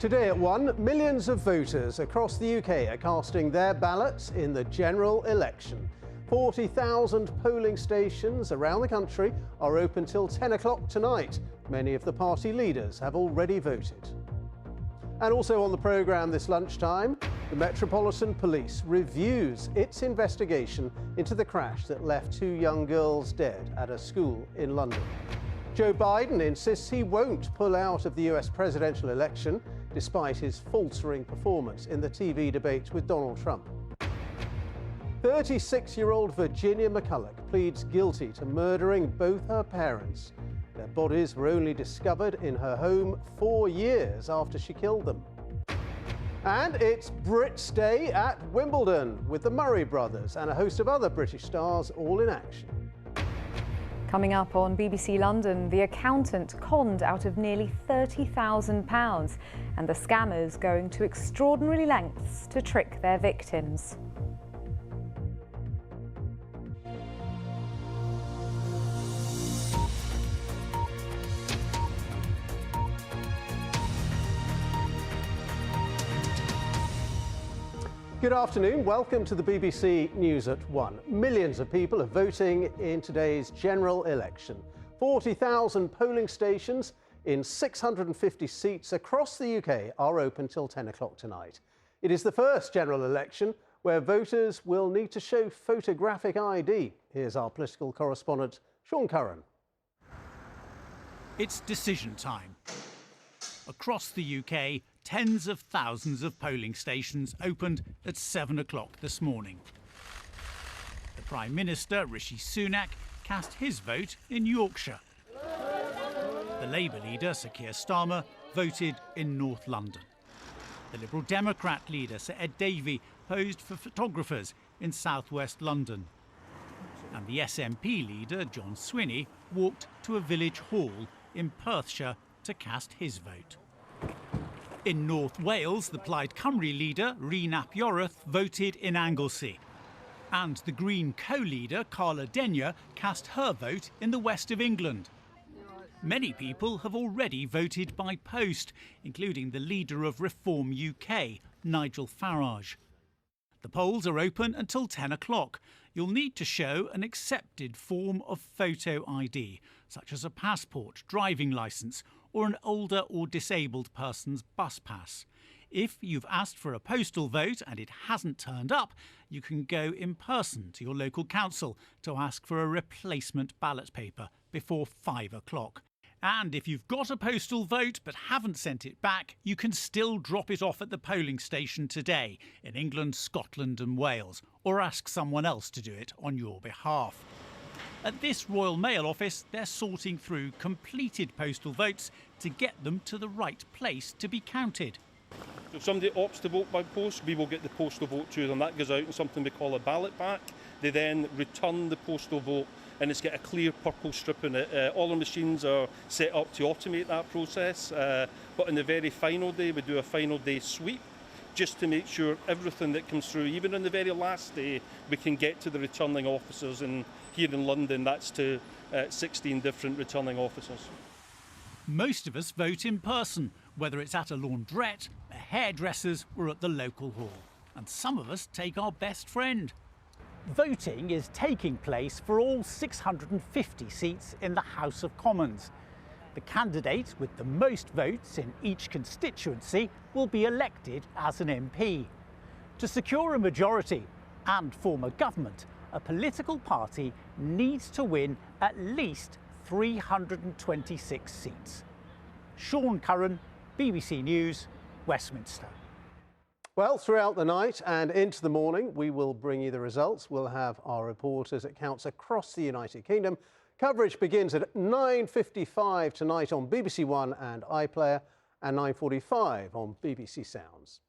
Today at 1, millions of voters across the UK are casting their ballots in the general election. 40,000 polling stations around the country are open till 10 o'clock tonight. Many of the party leaders have already voted. And also on the programme this lunchtime, the Metropolitan Police reviews its investigation into the crash that left 2 young girls dead at a school in London. Joe Biden insists he won't pull out of the US presidential election despite his faltering performance in the TV debate with Donald Trump. 36-year-old Virginia McCulloch pleads guilty to murdering both her parents. Their bodies were only discovered in her home 4 years after she killed them. And it's Brits Day at Wimbledon with the Murray brothers and a host of other British stars all in action. Coming up on BBC London, the accountant conned out of nearly £30,000 and the scammers going to extraordinary lengths to trick their victims. Good afternoon, welcome to the BBC News at 1. Millions of people are voting in today's general election. 40,000 polling stations in 650 seats across the UK are open till 10 o'clock tonight. It is the first general election where voters will need to show photographic ID. Here's our political correspondent, Sean Curran. It's decision time. Across the UK, tens of thousands of polling stations opened at 7 o'clock this morning. The Prime Minister, Rishi Sunak, cast his vote in Yorkshire. The Labour leader, Sir Keir Starmer, voted in North London. The Liberal Democrat leader, Sir Ed Davey, posed for photographers in southwest London. And the SNP leader, John Swinney, walked to a village hall in Perthshire to cast his vote. In North Wales, the Plaid Cymru leader, Rhun ap Iorwerth, voted in Anglesey. And the Green co-leader, Carla Denyer, cast her vote in the west of England. Many people have already voted by post, including the leader of Reform UK, Nigel Farage. The polls are open until 10 o'clock. You'll need to show an accepted form of photo ID, such as a passport, driving licence, or an older or disabled person's bus pass. If you've asked for a postal vote and it hasn't turned up, you can go in person to your local council to ask for a replacement ballot paper before 5 o'clock. And if you've got a postal vote but haven't sent it back, you can still drop it off at the polling station today in England, Scotland and Wales, or ask someone else to do it on your behalf. At this Royal Mail office, they're sorting through completed postal votes to get them to the right place to be counted. If somebody opts to vote by post, we will get the postal vote to them. That goes out in something we call a ballot back. They then return the postal vote and it's got a clear purple strip in it. All the machines are set up to automate that process, but on the very final day, we do a final day sweep just to make sure everything that comes through, even on the very last day, we can get to the returning officers. And here in London, that's to 16 different returning officers. Most of us vote in person, whether it's at a laundrette, a hairdresser's, or at the local hall. And some of us take our best friend. Voting is taking place for all 650 seats in the House of Commons. The candidate with the most votes in each constituency will be elected as an MP. To secure a majority and form a government, a political party needs to win at least 326 seats. Sean Curran, BBC News, Westminster. Well, throughout the night and into the morning, we will bring you the results. We'll have our reporters at counts across the United Kingdom. Coverage begins at 9:55 tonight on BBC One and iPlayer and 9:45 on BBC Sounds.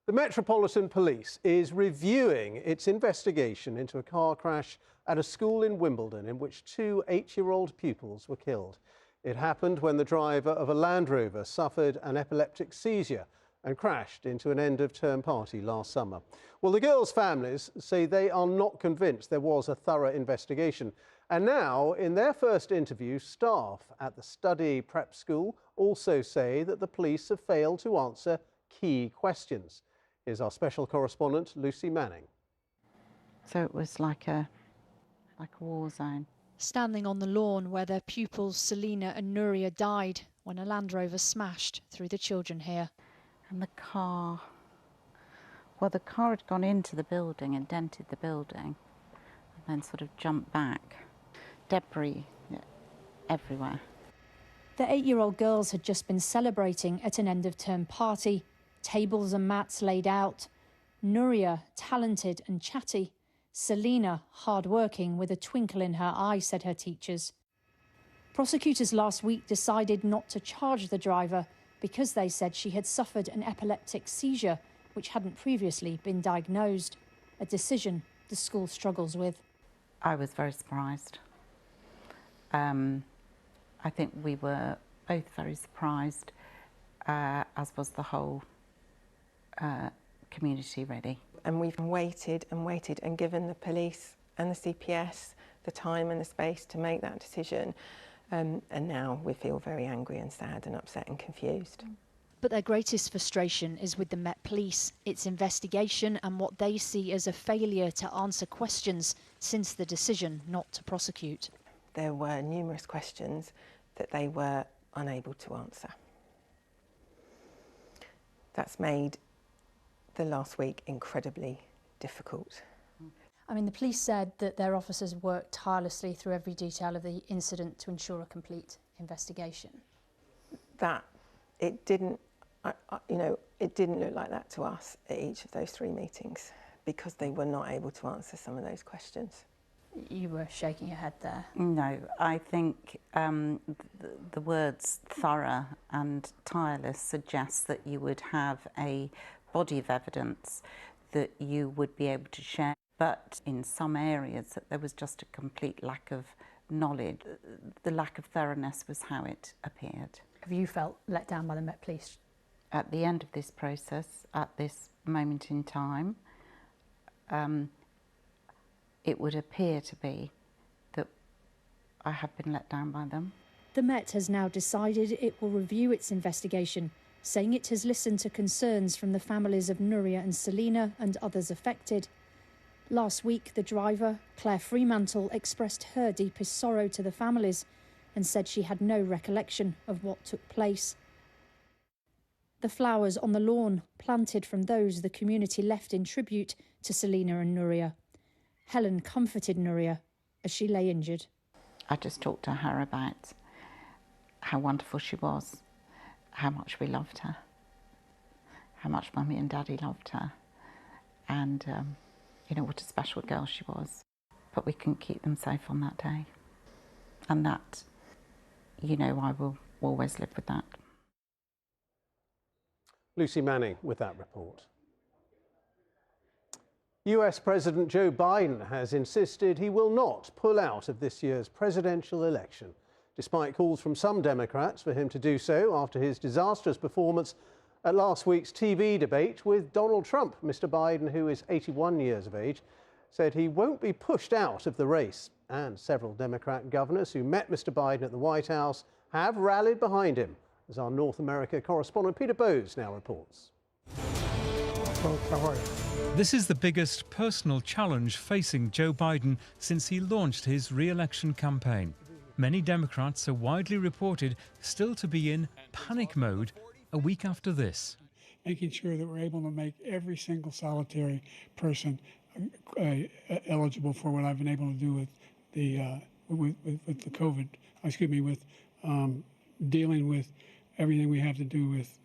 The Metropolitan Police is reviewing its investigation into a car crash at a school in Wimbledon in which 2 8-year-old pupils were killed. It happened when the driver of a Land Rover suffered an epileptic seizure and crashed into an end-of-term party last summer. Well, the girls' families say they are not convinced there was a thorough investigation And now, in their first interview, staff at the study prep school also say that the police have failed to answer key questions. Here's our special correspondent, Lucy Manning. So it was like a war zone. Standing on the lawn where their pupils Selina and Nuria died when a Land Rover smashed through the children here. And the car had gone into the building and dented the building and then sort of jumped back. Debris everywhere. The 8-year-old girls had just been celebrating at an end-of-term party. Tables and mats laid out. Nuria, talented and chatty. Selina, hard-working with a twinkle in her eye, said her teachers. Prosecutors last week decided not to charge the driver because they said she had suffered an epileptic seizure which hadn't previously been diagnosed, a decision the school struggles with. I was very surprised. I think we were both very surprised, as was the whole community really. And we've waited and waited and given the police and the CPS the time and the space to make that decision. And now we feel very angry and sad and upset and confused. But their greatest frustration is with the Met Police, its investigation and what they see as a failure to answer questions since the decision not to prosecute. There were numerous questions that they were unable to answer. That's made the last week incredibly difficult. I mean, the police said that their officers worked tirelessly through every detail of the incident to ensure a complete investigation. That it didn't, it didn't look like that to us at each of those 3 meetings because they were not able to answer some of those questions. You were shaking your head there. No, I think the words thorough and tireless suggests that you would have a body of evidence that you would be able to share. But in some areas there was just a complete lack of knowledge. The lack of thoroughness was how it appeared. Have you felt let down by the Met Police? At the end of this process, at this moment in time, it would appear to be that I have been let down by them. The Met has now decided it will review its investigation, saying it has listened to concerns from the families of Nuria and Selina and others affected. Last week, the driver, Claire Fremantle, expressed her deepest sorrow to the families and said she had no recollection of what took place. The flowers on the lawn, planted from those the community left in tribute to Selina and Nuria. Helen comforted Nuria as she lay injured. I just talked to her about how wonderful she was, how much we loved her, how much Mummy and Daddy loved her, and what a special girl she was. But we couldn't keep them safe on that day. And that, I will always live with that. Lucy Manning with that report. US President Joe Biden has insisted he will not pull out of this year's presidential election, despite calls from some Democrats for him to do so after his disastrous performance at last week's TV debate with Donald Trump. Mr. Biden, who is 81 years of age, said he won't be pushed out of the race. And several Democrat governors who met Mr. Biden at the White House have rallied behind him, as our North America correspondent Peter Bowes now reports. Folks, how are you? This is the biggest personal challenge facing Joe Biden since he launched his re-election campaign. Many Democrats are widely reported still to be in panic mode a week after this. Making sure that we're able to make every single solitary person eligible for what I've been able to do with the COVID. With dealing with everything we have to do with.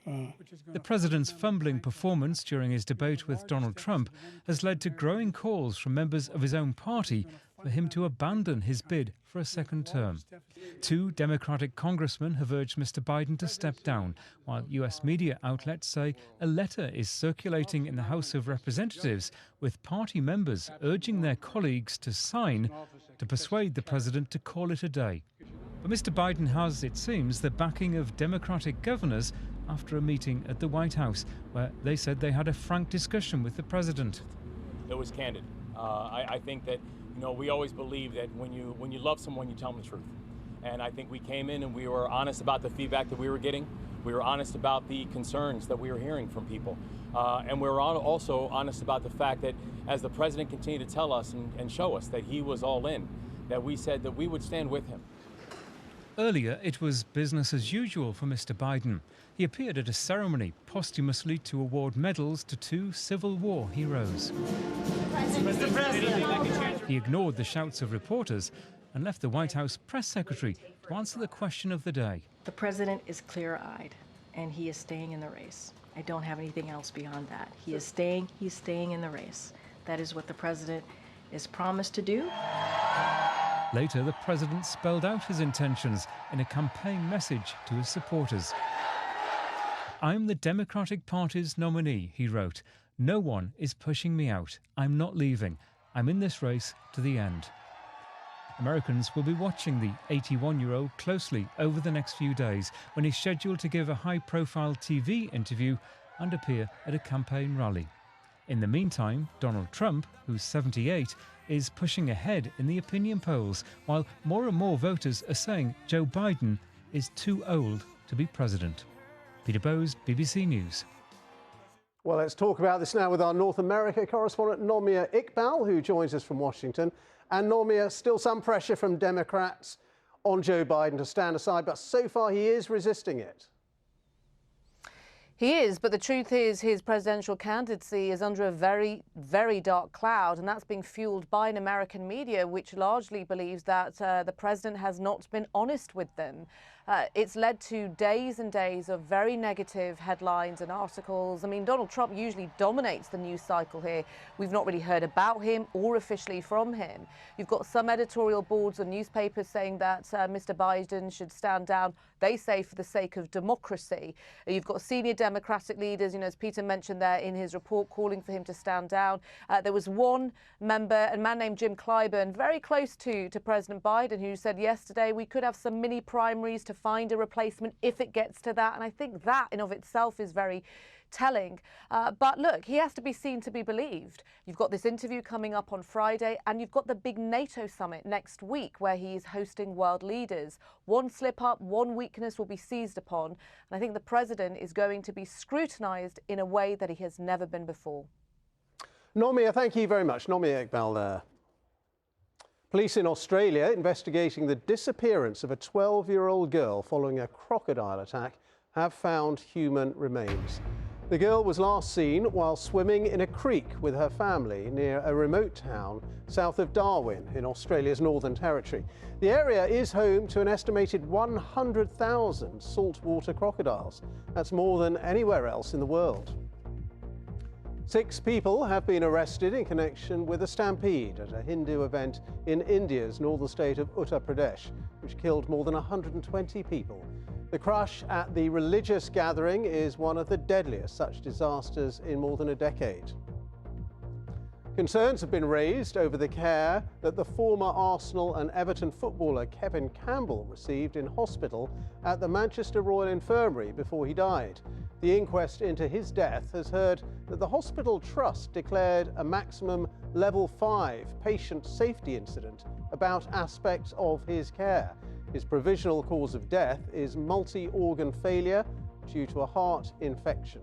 The president's fumbling performance during his debate with Donald Trump has led to growing calls from members of his own party for him to abandon his bid for a second term. 2 Democratic congressmen have urged Mr. Biden to step down, while US media outlets say a letter is circulating in the House of Representatives with party members urging their colleagues to sign to persuade the president to call it a day. But Mr. Biden has, it seems, the backing of Democratic governors after a meeting at the White House, where they said they had a frank discussion with the president. It was candid. I think that You know, we always believe that when you love someone, you tell them the truth. And I think we came in and we were honest about the feedback that we were getting. We were honest about the concerns that we were hearing from people. And we were also honest about the fact that as the president continued to tell us and show us that he was all in, that we said that we would stand with him. Earlier, it was business as usual for Mr. Biden. He appeared at a ceremony posthumously to award medals to 2 Civil War heroes. Mr. President. He ignored the shouts of reporters and left the White House press secretary to answer the question of the day. The president is clear-eyed, and he is staying in the race. I don't have anything else beyond that. He's staying in the race. That is what the president is promised to do. Later, the president spelled out his intentions in a campaign message to his supporters. "I'm the Democratic Party's nominee," he wrote. "No one is pushing me out. I'm not leaving. I'm in this race to the end." Americans will be watching the 81-year-old closely over the next few days when he's scheduled to give a high-profile TV interview and appear at a campaign rally. In the meantime, Donald Trump, who's 78, is pushing ahead in the opinion polls, while more and more voters are saying Joe Biden is too old to be president. Peter Bowes, BBC News. Well, let's talk about this now with our North America correspondent, Nomia Iqbal, who joins us from Washington. And Nomia, still some pressure from Democrats on Joe Biden to stand aside, but so far he is resisting it. He is, but the truth is his presidential candidacy is under a very, very dark cloud, and that's being fueled by an American media which largely believes that the president has not been honest with them. It's led to days and days of very negative headlines and articles. I mean, Donald Trump usually dominates the news cycle here. We've not really heard about him or officially from him. You've got some editorial boards and newspapers saying that Mr. Biden should stand down, they say, for the sake of democracy. You've got senior Democratic leaders, as Peter mentioned there in his report, calling for him to stand down. There was one member, a man named Jim Clyburn, very close to President Biden, who said yesterday we could have some mini primaries to find a replacement if it gets to that. And I think that in of itself is very telling. But look, he has to be seen to be believed. You've got this interview coming up on Friday, and you've got the big NATO summit next week where he is hosting world leaders. One slip up, one weakness will be seized upon. And I think the president is going to be scrutinised in a way that he has never been before. Nomia, thank you very much. Nomia Iqbal there. Police in Australia investigating the disappearance of a 12-year-old girl following a crocodile attack have found human remains. The girl was last seen while swimming in a creek with her family near a remote town south of Darwin in Australia's Northern Territory. The area is home to an estimated 100,000 saltwater crocodiles. That's more than anywhere else in the world. 6 people have been arrested in connection with a stampede at a Hindu event in India's northern state of Uttar Pradesh, which killed more than 120 people. The crush at the religious gathering is one of the deadliest such disasters in more than a decade. Concerns have been raised over the care that the former Arsenal and Everton footballer Kevin Campbell received in hospital at the Manchester Royal Infirmary before he died. The inquest into his death has heard that the hospital trust declared a maximum level 5 patient safety incident about aspects of his care. His provisional cause of death is multi-organ failure due to a heart infection.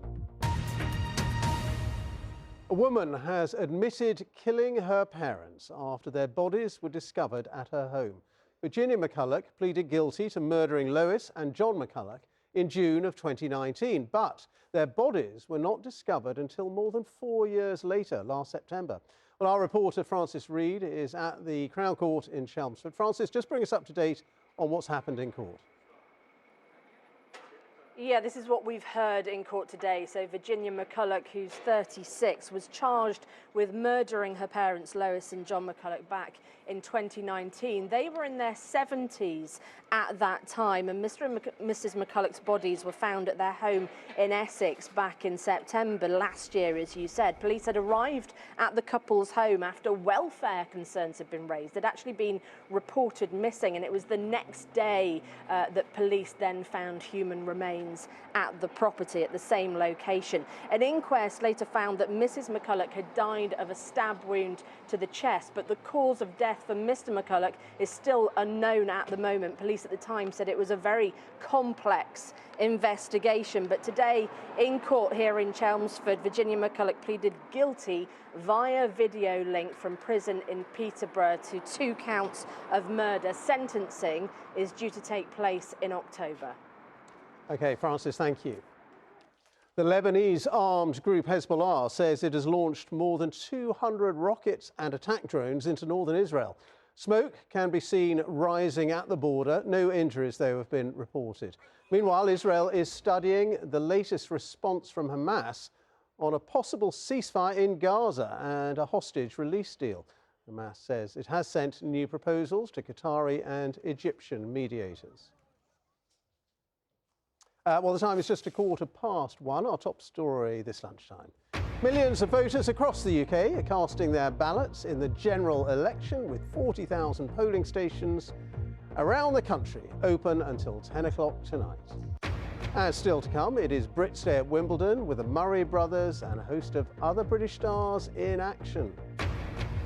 A woman has admitted killing her parents after their bodies were discovered at her home. Virginia McCulloch pleaded guilty to murdering Lois and John McCulloch in June of 2019, but their bodies were not discovered until more than 4 years later, last September. Well, our reporter Francis Reid is at the Crown Court in Chelmsford. Francis, just bring us up to date on what's happened in court. Yeah, this is what we've heard in court today. So Virginia McCulloch, who's 36, was charged with murdering her parents, Lois and John McCulloch, back in 2019. They were in their 70s at that time, and Mr. and Mrs. McCulloch's bodies were found at their home in Essex back in September last year, as you said. Police had arrived at the couple's home after welfare concerns had been raised. They'd actually been reported missing, and it was the next day that police then found human remains remains at the property at the same location. An inquest later found that Mrs. McCulloch had died of a stab wound to the chest, but the cause of death for Mr. McCulloch is still unknown at the moment. Police at the time said it was a very complex investigation, but today in court here in Chelmsford, Virginia McCulloch pleaded guilty via video link from prison in Peterborough to 2 counts of murder. Sentencing is due to take place in October. OK, Francis, thank you. The Lebanese armed group Hezbollah says it has launched more than 200 rockets and attack drones into northern Israel. Smoke can be seen rising at the border. No injuries, though, have been reported. Meanwhile, Israel is studying the latest response from Hamas on a possible ceasefire in Gaza and a hostage release deal. Hamas says it has sent new proposals to Qatari and Egyptian mediators. Well, the time is just 1:15. Our top story this lunchtime. Millions of voters across the UK are casting their ballots in the general election, with 40,000 polling stations around the country open until 10 o'clock tonight. And still to come, it is Brits Day at Wimbledon with the Murray brothers and a host of other British stars in action.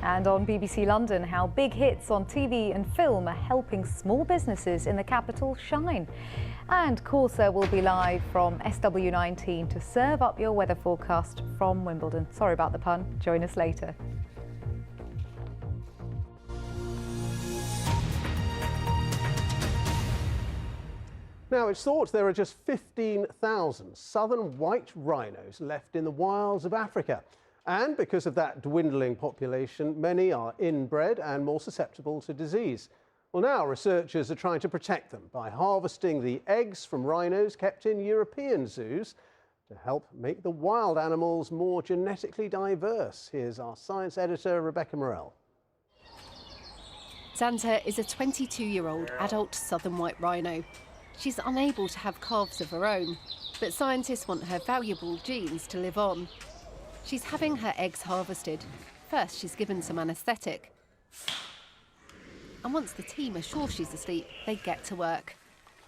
And on BBC London, how big hits on TV and film are helping small businesses in the capital shine. And Corsa will be live from SW19 to serve up your weather forecast from Wimbledon. Sorry about the pun. Join us later. Now, it's thought there are just 15,000 southern white rhinos left in the wilds of Africa. And because of that dwindling population, many are inbred and more susceptible to disease. Well, now researchers are trying to protect them by harvesting the eggs from rhinos kept in European zoos to help make the wild animals more genetically diverse. Here's our science editor, Rebecca Morell. Xanta is a 22-year-old adult southern white rhino. She's unable to have calves of her own, but scientists want her valuable genes to live on. She's having her eggs harvested. First, she's given some anaesthetic. And once the team are sure she's asleep, they get to work.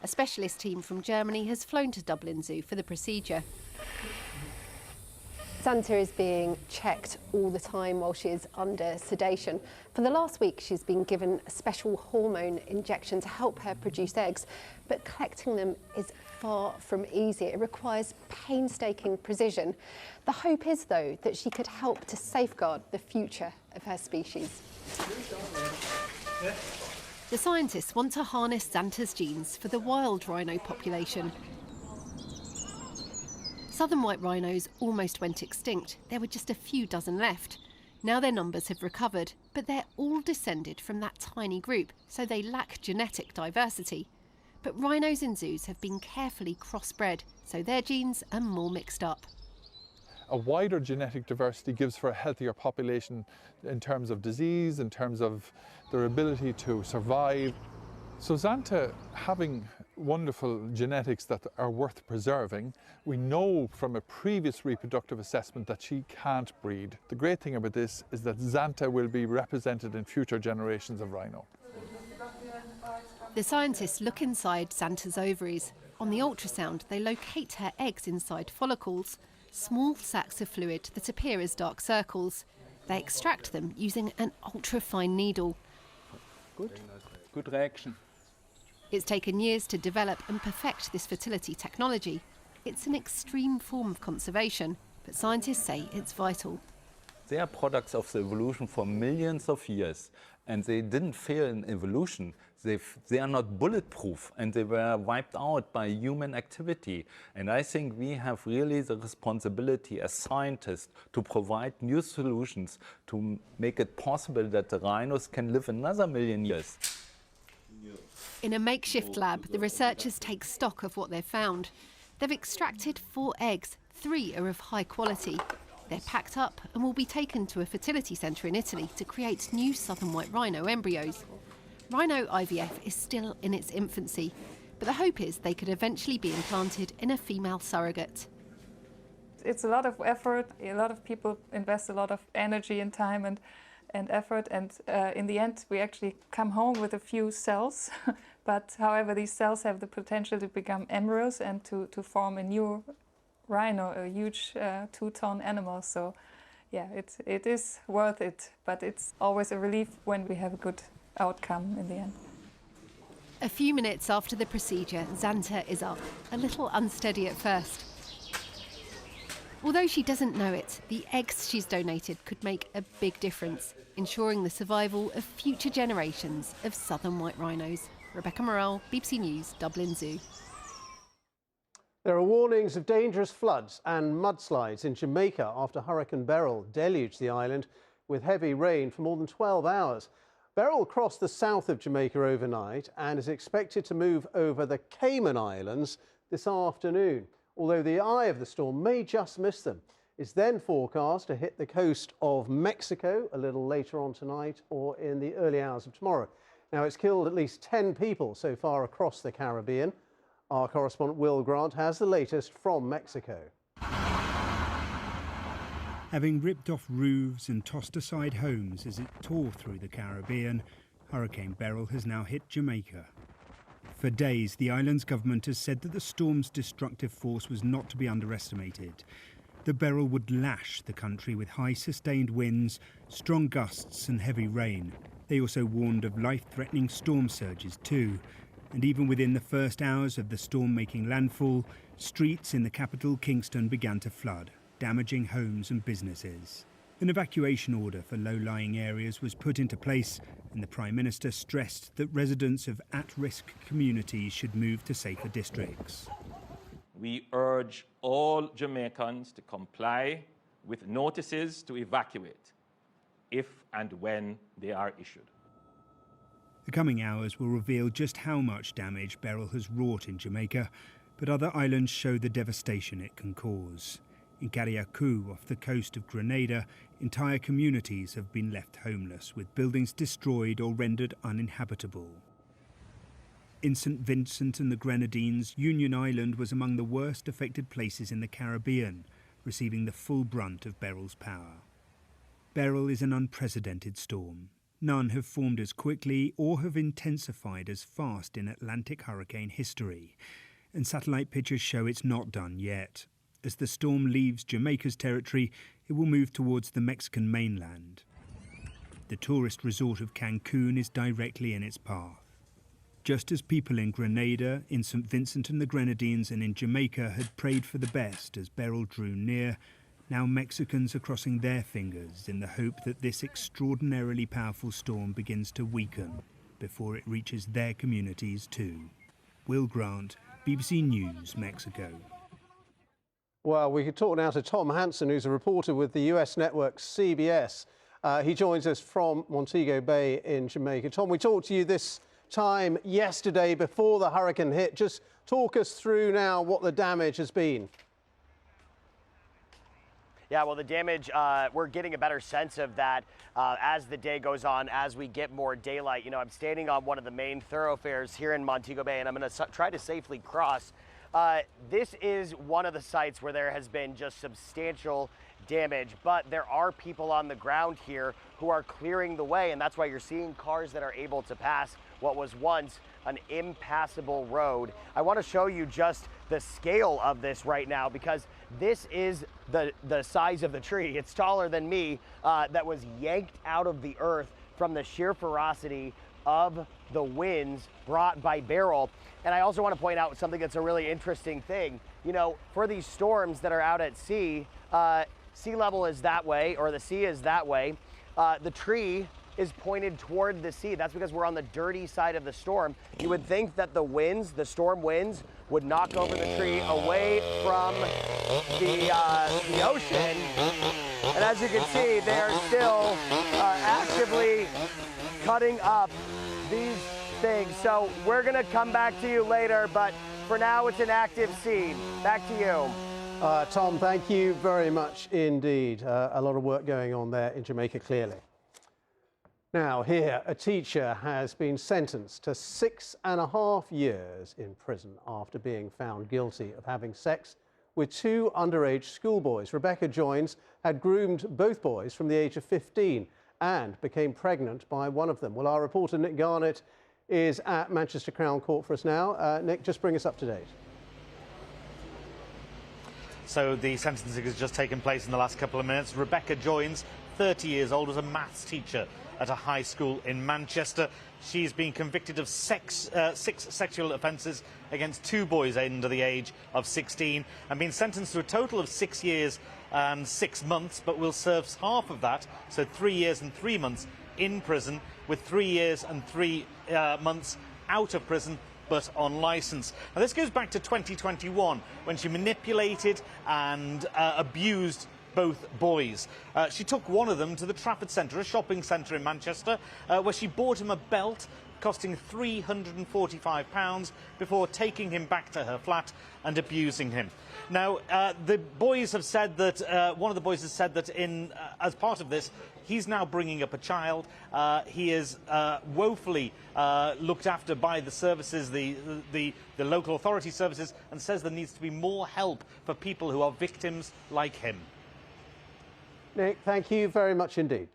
A specialist team from Germany has flown to Dublin Zoo for the procedure. Xanta is being checked all the time while she is under sedation. For the last week, she's been given a special hormone injection to help her produce eggs, but collecting them is far from easy. It requires painstaking precision. The hope is, though, that she could help to safeguard the future of her species. The scientists want to harness Xanta's genes for the wild rhino population. Southern white rhinos almost went extinct. There were just a few dozen left. Now their numbers have recovered, but they're all descended from that tiny group, so they lack genetic diversity. But rhinos in zoos have been carefully crossbred, so their genes are more mixed up. A wider genetic diversity gives for a healthier population in terms of disease, in terms of their ability to survive. So Xanta, having wonderful genetics that are worth preserving, we know from a previous reproductive assessment that she can't breed. The great thing about this is that Xanta will be represented in future generations of rhino. The scientists look inside Xanta's ovaries. On the ultrasound, they locate her eggs inside follicles, small sacs of fluid that appear as dark circles. They extract them using an ultra-fine needle. Good reaction. It's taken years to develop and perfect this fertility technology. It's an extreme form of conservation, but scientists say it's vital. They are products of the evolution for millions of years, and they didn't fail in evolution. They are not bulletproof, and they were wiped out by human activity. And I think we have really the responsibility as scientists to provide new solutions to make it possible that the rhinos can live another million years. In a makeshift lab, the researchers take stock of what they've found. They've extracted 4 eggs, 3 are of high quality. They're packed up and will be taken to a fertility centre in Italy to create new southern white rhino embryos. Rhino IVF is still in its infancy, but the hope is they could eventually be implanted in a female surrogate. It's a lot of effort. A lot of people invest a lot of energy and time and effort, and in the end we actually come home with a few cells, But however, these cells have the potential to become embryos and to form a new rhino, a huge 2-ton animal. So yeah, it is worth it, but it's always a relief when we have a good outcome in the end. A few minutes after the procedure, Xanta is up, a little unsteady at first. Although she doesn't know it, the eggs she's donated could make a big difference, ensuring the survival of future generations of southern white rhinos. Rebecca Morrell, BBC News, Dublin Zoo. There are warnings of dangerous floods and mudslides in Jamaica after Hurricane Beryl deluged the island with heavy rain for more than 12 hours. Beryl crossed the south of Jamaica overnight and is expected to move over the Cayman Islands this afternoon, although the eye of the storm may just miss them. It's then forecast to hit the coast of Mexico a little later on tonight or in the early hours of tomorrow. Now, it's killed at least 10 people so far across the Caribbean. Our correspondent Will Grant has the latest from Mexico. Having ripped off roofs and tossed aside homes as it tore through the Caribbean, Hurricane Beryl has now hit Jamaica. For days, the island's government has said that the storm's destructive force was not to be underestimated. The Beryl would lash the country with high sustained winds, strong gusts and heavy rain. They also warned of life-threatening storm surges too. And even within the first hours of the storm making landfall, streets in the capital, Kingston, began to flood, damaging homes and businesses. An evacuation order for low-lying areas was put into place, and the Prime Minister stressed that residents of at-risk communities should move to safer districts. We urge all Jamaicans to comply with notices to evacuate if and when they are issued. The coming hours will reveal just how much damage Beryl has wrought in Jamaica, but other islands show the devastation it can cause. In Carriacou, off the coast of Grenada, entire communities have been left homeless, with buildings destroyed or rendered uninhabitable. In St. Vincent and the Grenadines, Union Island was among the worst affected places in the Caribbean, receiving the full brunt of Beryl's power. Beryl is an unprecedented storm. None have formed as quickly or have intensified as fast in Atlantic hurricane history. And satellite pictures show it's not done yet. As the storm leaves Jamaica's territory, it will move towards the Mexican mainland. The tourist resort of Cancun is directly in its path. Just as people in Grenada, in St. Vincent and the Grenadines and in Jamaica had prayed for the best as Beryl drew near, now Mexicans are crossing their fingers in the hope that this extraordinarily powerful storm begins to weaken before it reaches their communities too. Will Grant, BBC News, Mexico. Well, we could talk now to Tom Hanson, who's a reporter with the US network CBS. He joins us from Montego Bay in Jamaica. Tom, we talked to you this time yesterday before the hurricane hit. Just talk us through now what the damage has been. Yeah, well, the damage, we're getting a better sense of that as the day goes on, as we get more daylight. You know, I'm standing on one of the main thoroughfares here in Montego Bay, and I'm going to try to safely cross. This is one of the sites where there has been just substantial damage, but there are people on the ground here who are clearing the way, and that's why you're seeing cars that are able to pass what was once an impassable road. I want to show you just the scale of this right now, because this is the size of the tree. It's taller than me, that was yanked out of the earth from the sheer ferocity of the winds brought by Beryl. And I also want to point out something that's a really interesting thing. You know, for these storms that are out at sea, sea level is that way, or the sea is that way. The tree is pointed toward the sea. That's because we're on the dirty side of the storm. You would think that the winds, the storm winds, would knock over the tree away from the ocean. And as you can see, they are still actively cutting up these things. So we're gonna come back to you later, but for now it's an active scene. Back to you. Tom, thank you very much indeed. A lot of work going on there in Jamaica, clearly. Now, here, a teacher has been sentenced to 6.5 years in prison after being found guilty of having sex with 2 underage schoolboys. Rebecca Joins had groomed both boys from the age of 15 and became pregnant by one of them. Well, our reporter Nick Garnett is at Manchester Crown Court for us now. Nick, just bring us up to date. So the sentencing has just taken place in the last couple of minutes. Rebecca Joins, 30 years old, was a maths teacher at a high school in Manchester. She's been convicted of 6 sexual offences against 2 boys under the age of 16 and been sentenced to a total of 6 years and 6 months, but will serve half of that, so 3 years and 3 months in prison, with 3 years and 3 months out of prison but on licence. Now this goes back to 2021 when she manipulated and abused both boys. She took one of them to the Trafford Centre, a shopping centre in Manchester, where she bought him a belt costing £345 before taking him back to her flat and abusing him. Now, the boys have said that, one of the boys has said that as part of this, he's now bringing up a child. He is woefully looked after by the services, the local authority services, and says there needs to be more help for people who are victims like him. Nick, thank you very much indeed.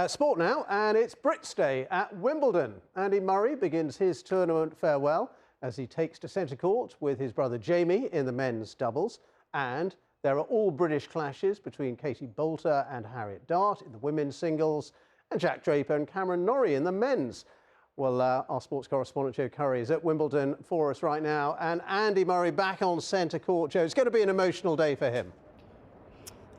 Sport now, and it's Brits Day at Wimbledon. Andy Murray begins his tournament farewell as he takes to centre court with his brother Jamie in the men's doubles. And there are all British clashes between Katie Boulter and Harriet Dart in the women's singles, and Jack Draper and Cameron Norrie in the men's. Well, our sports correspondent Joe Curry is at Wimbledon for us right now, and Andy Murray back on centre court. Joe, it's going to be an emotional day for him.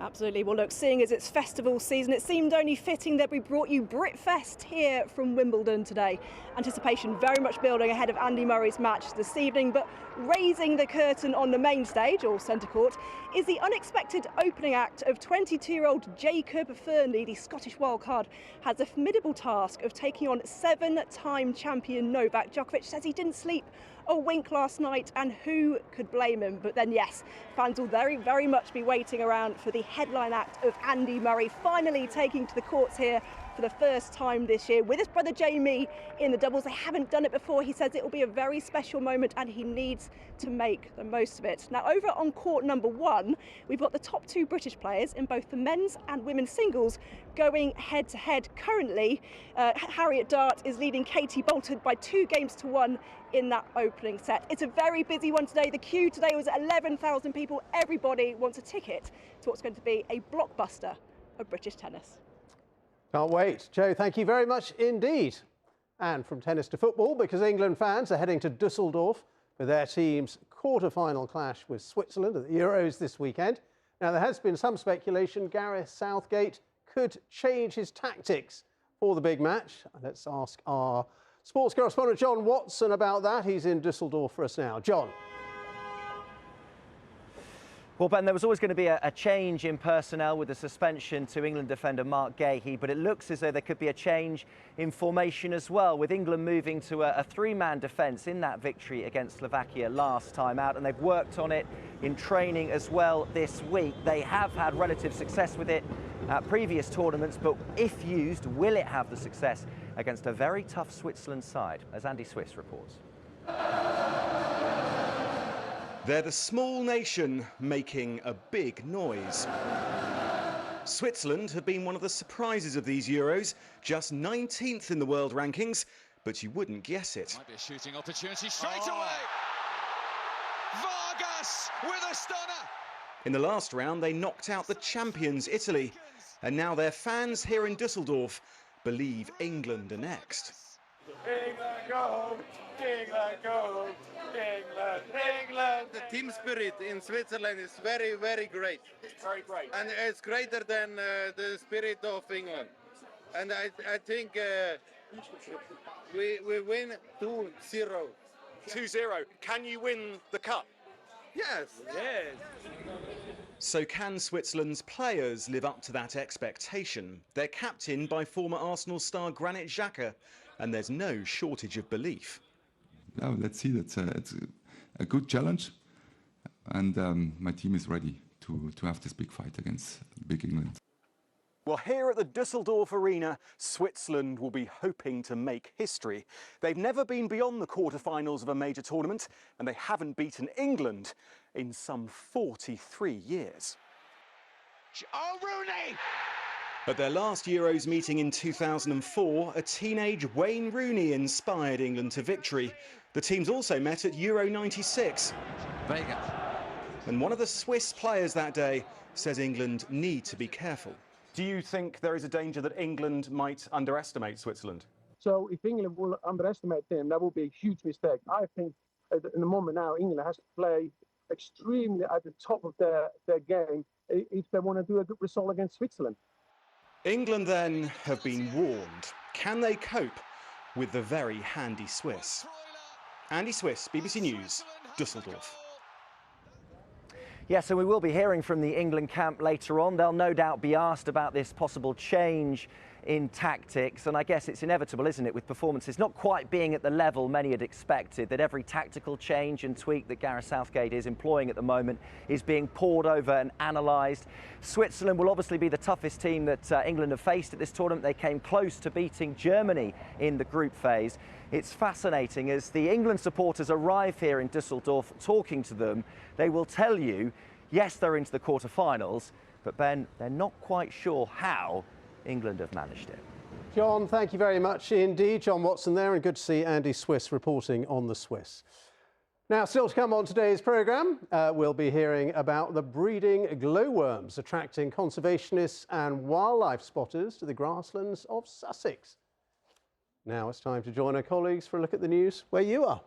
Absolutely. Well, look, seeing as it's festival season, it seemed only fitting that we brought you Britfest here from Wimbledon today. Anticipation very much building ahead of Andy Murray's match this evening, but raising the curtain on the main stage, or centre court, is the unexpected opening act of 22-year-old Jacob Fernley. The Scottish wildcard has a formidable task of taking on 7-time champion Novak Djokovic. Says he didn't sleep a wink last night, and who could blame him? But then, yes, fans will very, very much be waiting around for the headline act of Andy Murray finally taking to the courts here for the first time this year with his brother Jamie in the doubles. They haven't done it before. He says it will be a very special moment and he needs to make the most of it. Now, over on court number 1, we've got the top 2 British players in both the men's and women's singles going head to head. Currently, Harriet Dart is leading Katie Boulter by 2 games to 1 in that opening set. It's a very busy one today. The queue today was 11,000 people. Everybody wants a ticket to what's going to be a blockbuster of British tennis. Can't wait. Joe, thank you very much indeed. And from tennis to football, because England fans are heading to Dusseldorf for their team's quarter-final clash with Switzerland at the Euros this weekend. Now, there has been some speculation Gareth Southgate could change his tactics for the big match. Let's ask our sports correspondent John Watson about that. He's in Dusseldorf for us now. John. Well, Ben, there was always going to be a change in personnel with the suspension to England defender Mark Gahey, but it looks as though there could be a change in formation as well, with England moving to a 3-man defence in that victory against Slovakia last time out, and they've worked on it in training as well this week. They have had relative success with it at previous tournaments, but if used, will it have the success against a very tough Switzerland side, as Andy Swiss reports? They're the small nation making a big noise. Switzerland have been one of the surprises of these Euros, just 19th in the world rankings, but you wouldn't guess it. Might be a shooting opportunity straight away. Vargas with a stunner. In the last round, they knocked out the champions Italy, and now their fans here in Dusseldorf believe England are next. England go home, England go home, England, England. The team spirit in Switzerland is very, very great. Very great. And it's greater than the spirit of England. And I think we win 2-0. 2-0. Can you win the cup? Yes. Yes. So can Switzerland's players live up to that expectation? They're captained by former Arsenal star Granit Xhaka, and there's no shortage of belief. Yeah, let's see. It's a good challenge, and my team is ready to have this big fight against big England. Well, here at the Dusseldorf Arena, Switzerland will be hoping to make history. They've never been beyond the quarterfinals of a major tournament, and they haven't beaten England in some 43 years. Oh, Rooney! At their last Euros meeting in 2004, a teenage Wayne Rooney inspired England to victory. The teams also met at Euro 96. Vega. And one of the Swiss players that day says England need to be careful. Do you think there is a danger that England might underestimate Switzerland? So if England will underestimate them, that will be a huge mistake. I think in the moment now, England has to play extremely at the top of their game if they want to do a good result against Switzerland. England then have been warned. Can they cope with the very handy Swiss? Andy Swiss, BBC News, Dusseldorf. Yes, and we will be hearing from the England camp later on. They'll no doubt be asked about this possible change in tactics, and I guess it's inevitable, isn't it, with performances not quite being at the level many had expected, that every tactical change and tweak that Gareth Southgate is employing at the moment is being pored over and analysed. Switzerland will obviously be the toughest team that England have faced at this tournament. They came close to beating Germany in the group phase. It's fascinating as the England supporters arrive here in Dusseldorf talking to them. They will tell you, yes, they're into the quarterfinals, but Ben, they're not quite sure how England have managed it. John, thank you very much indeed. John Watson there, and good to see Andy Swiss reporting on the Swiss. Now, still to come on today's programme, we'll be hearing about the breeding glowworms attracting conservationists and wildlife spotters to the grasslands of Sussex. Now it's time to join our colleagues for a look at the news where you are.